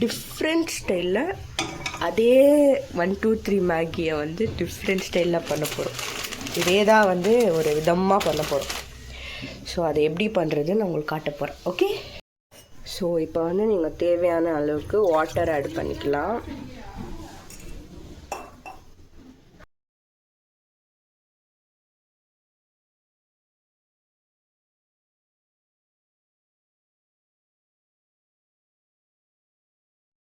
Different ஸ்டைலில் அதே 1 2 3 மேகியை வந்து டிஃப்ரெண்ட் ஸ்டைலில் பண்ண போகிறோம். இதே தான் வந்து ஒரு விதமாக பண்ண போகிறோம். ஸோ அதை எப்படி பண்ணுறதுன்னு நான் உங்களுக்கு காட்ட போகிறேன். ஓகே, ஸோ இப்போ வந்து நீங்கள் தேவையான அளவுக்கு வாட்டர் ஆட் பண்ணிக்கலாம்.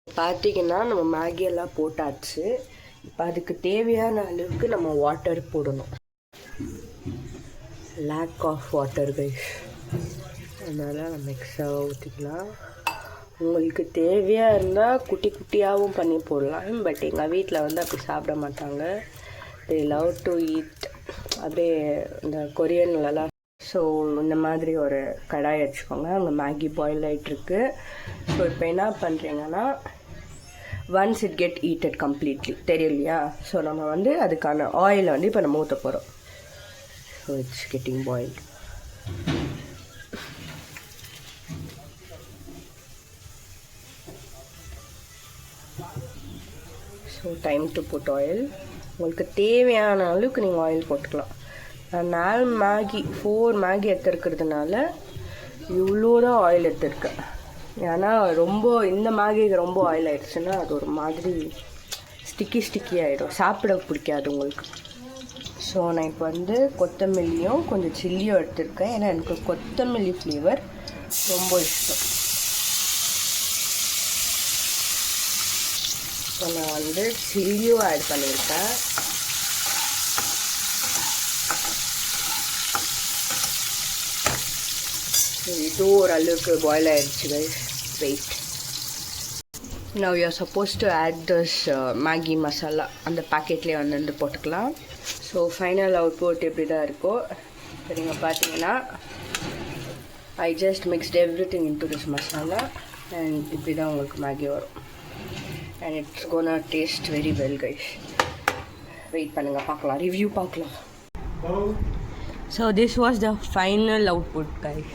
பார்த்திங்கன்னா நம்ம மேகியெல்லாம் போட்டாச்சு. இப்போ அதுக்கு தேவையான அளவுக்கு நம்ம வாட்டர் போடணும். லேக் ஆஃப் வாட்டர் கைஸ், அதனால் நம்ம எக்ஸ்ட்ரா ஊற்றிக்கலாம். உங்களுக்கு தேவையாக இருந்தால் குட்டி குட்டியாகவும் பண்ணி போடலாம். பட் எங்கள் வீட்டில் வந்து அப்படி சாப்பிட மாட்டாங்க. தே லவ் டு ஈட் அப்படியே இந்த கொரியன்லலாம். ஸோ இந்த மாதிரி ஒரு கடாய் வச்சுக்கோங்க. அங்கே மேகி பாயில் ஆகிட்டுருக்கு. ஸோ இப்போ என்ன பண்ணுறீங்கன்னா, once it get heated completely தெரியலையா, ஸோ நம்ம வந்து அதுக்கான ஆயிலை வந்து இப்போ நம்ம ஊற்ற போகிறோம். So it's getting boiled. So time to put oil. உங்களுக்கு தேவையான அளவுக்கு நீங்கள் ஆயில் போட்டுக்கலாம். நான் 4 மேகி 4 மேகி எடுத்துருக்கிறதுனால இவ்வளோ தான் ஆயில் எடுத்துருக்கேன். ஏன்னா ரொம்ப இந்த மேகிக்கு ரொம்ப ஆயில் ஆகிடுச்சுன்னா அது ஒரு மாதிரி ஸ்டிக்கி ஆகிடும், சாப்பிட பிடிக்காது உங்களுக்கு. ஸோ நான் இப்போ வந்து கொத்தமல்லியும் கொஞ்சம் சில்லியும் எடுத்துருக்கேன். ஏன்னா எனக்கு கொத்தமல்லி ஃப்ளேவர் ரொம்ப இஷ்டம். ஸோ நான் வந்து சில்லியும் ஆட் பண்ணியிருக்கேன். இது ஓரளவுக்கு பாயில் ஆகிடுச்சு guys. Wait. Now you are supposed to add this Maggi masala. அந்த பேக்கெட்லேயே வந்து போட்டுக்கலாம். ஸோ ஃபைனல் அவுட்புட் எப்படி தான் இருக்கோ. இப்போ நீங்கள் பார்த்தீங்கன்னா I just mixed everything into this masala and இப்படி தான் உங்களுக்கு மேகி வரும். And it's gonna taste very well guys. Wait பண்ணுங்கள், பார்க்கலாம், ரிவ்யூ பார்க்கலாம். So this was the final output guys.